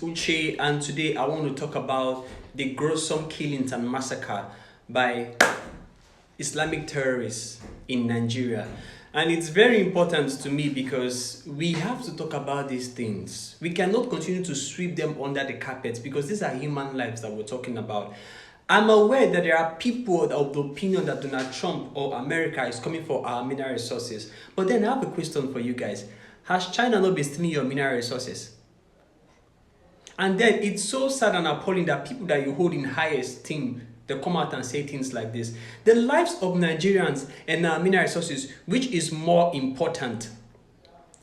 Uche, and today I want to talk about the gruesome killings and massacre by Islamic terrorists in Nigeria. And it's very important to me because we have to talk about these things. We cannot continue to sweep them under the carpet because these are human lives that we're talking about. I'm aware that there are people of the opinion that Donald Trump or America is coming for our mineral resources. But then I have a question for you guys. Has China not been stealing your mineral resources? And then it's so sad and appalling that people that you hold in high esteem, they come out and say things like this. The lives of Nigerians and our mineral resources, which is more important?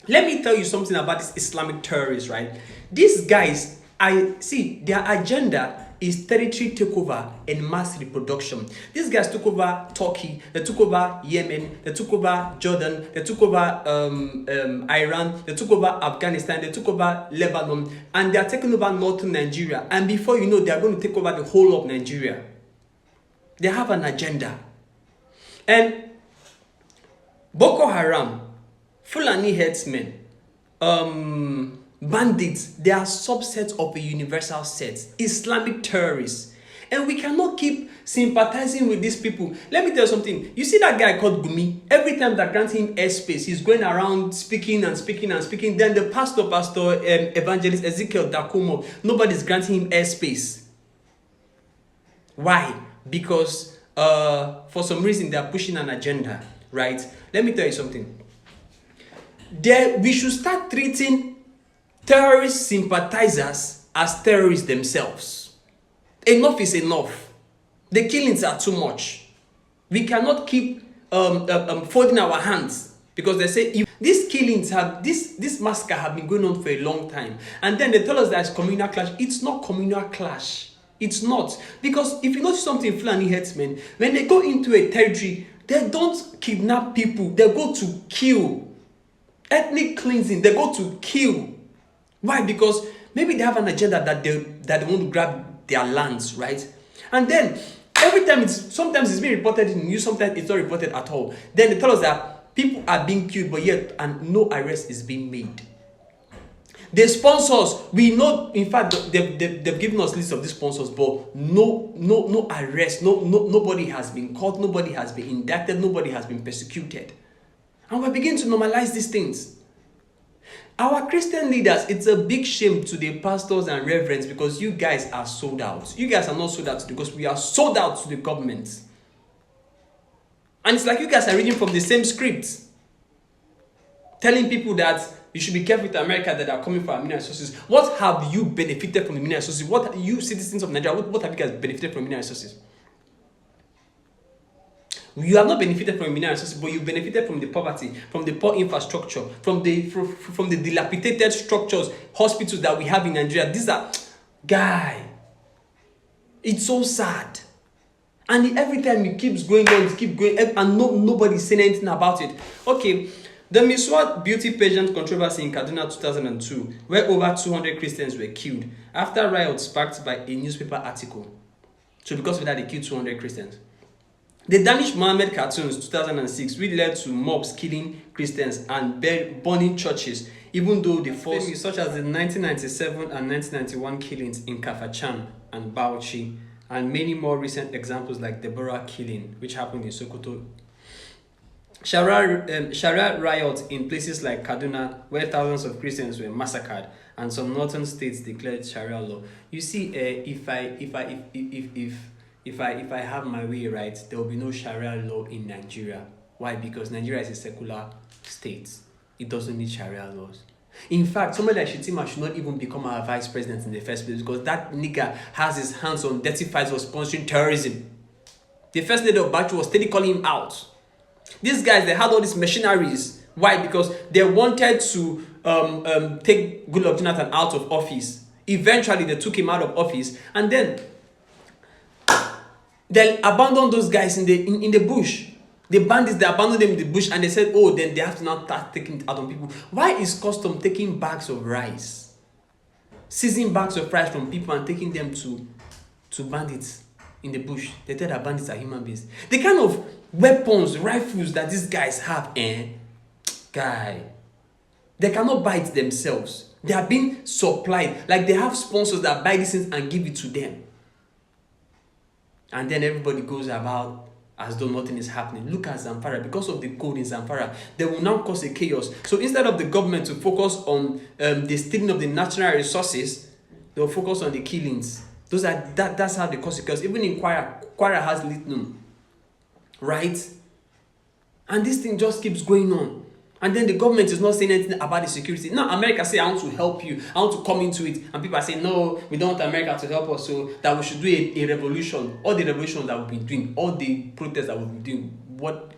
Let me tell you something about these Islamic terrorists, right? These guys, I see their agenda is territory takeover and mass reproduction. These guys took over Turkey, they took over Yemen, they took over Jordan, they took over Iran, they took over Afghanistan, they took over Lebanon, and they are taking over northern Nigeria. And before you know, they are going to take over the whole of Nigeria. They have an agenda. And Boko Haram, Fulani headsmen, bandits, they are subsets of a universal set, Islamic terrorists. And we cannot keep sympathizing with these people. Let me tell you something. You see that guy called Gumi? Every time that grants him airspace, he's going around speaking and speaking and speaking. Then the pastor, evangelist Ezekiel Dakumo, nobody's granting him airspace. Why? Because for some reason they are pushing an agenda, right? Let me tell you something. We should start treating terrorist sympathizers as terrorists themselves. Enough is enough. The killings are too much. We cannot keep folding our hands because they say if these killings have this massacre have been going on for a long time, and then they tell us that it's communal clash. It's not communal clash. It's not, because if you notice something, Fulani headsmen, when they go into a territory, they don't kidnap people. They go to kill. Ethnic cleansing. They go to kill. Why? Because maybe they have an agenda that they want to grab their lands, right? And then every time sometimes it's being reported in the news, sometimes it's not reported at all. Then they tell us that people are being killed, but yet and no arrest is being made. The sponsors, we know, in fact, they've given us lists of these sponsors, but no arrest, nobody has been caught, nobody has been indicted, nobody has been persecuted. And we're beginning to normalize these things. Our Christian leaders, it's a big shame to the pastors and reverends because you guys are sold out. You guys are not sold out because we are sold out to the government. And it's like you guys are reading from the same script, telling people that you should be careful with America that are coming for our mineral resources. What have you benefited from the mineral resources? What you citizens of Nigeria, what have you guys benefited from mineral resources? You have not benefited from mineral resources, but you benefited from the poverty, from the poor infrastructure, from the dilapidated structures, hospitals that we have in Nigeria. These are, it's so sad. And every time it keeps going on, and nobody's saying anything about it. Okay, the Miswat beauty pageant controversy in Kaduna 2002, where over 200 Christians were killed after riots sparked by a newspaper article. So because of that, they killed 200 Christians. The Danish Mohammed cartoons 2006, which led to mobs killing Christians and burning churches, even though the force such as the 1997 and 1991 killings in Kafachan and Bauchi, and many more recent examples like Deborah killing, which happened in Sokoto. Sharia riots in places like Kaduna, where thousands of Christians were massacred, and some northern states declared Sharia law. You see, if I have my way, right, there will be no Sharia law in Nigeria. Why? Because Nigeria is a secular state. It doesn't need Sharia laws. In fact, somebody like Shetima should not even become our vice president in the first place because that nigga has his hands on dirty fights for sponsoring terrorism. The first lady of Bachu was steady calling him out. These guys, they had all these machineries. Why? Because they wanted to take Goodluck Jonathan out of office. Eventually, they took him out of office, and then they abandoned those guys in the bush. The bandits, they abandoned them in the bush, and they said, oh, then they have to now start taking it out on people. Why is custom taking bags of rice, seizing bags of rice from people and taking them to bandits in the bush? They tell that bandits are human beings. The kind of weapons, rifles that these guys have, they cannot buy it themselves. They are being supplied. Like they have sponsors that buy these things and give it to them. And then everybody goes about as though nothing is happening. Look at Zamfara. Because of the code in Zamfara, they will now cause a chaos. So instead of the government to focus on the stealing of the natural resources, they will focus on the killings. That's how they cause it. Because even in Kwara has lithium, right? And this thing just keeps going on. And then the government is not saying anything about the security. Now America say, I want to help you. I want to come into it. And people are saying, no, we don't want America to help us. So that we should do a revolution. All the revolutions that we've been doing, all the protests that we've been doing, what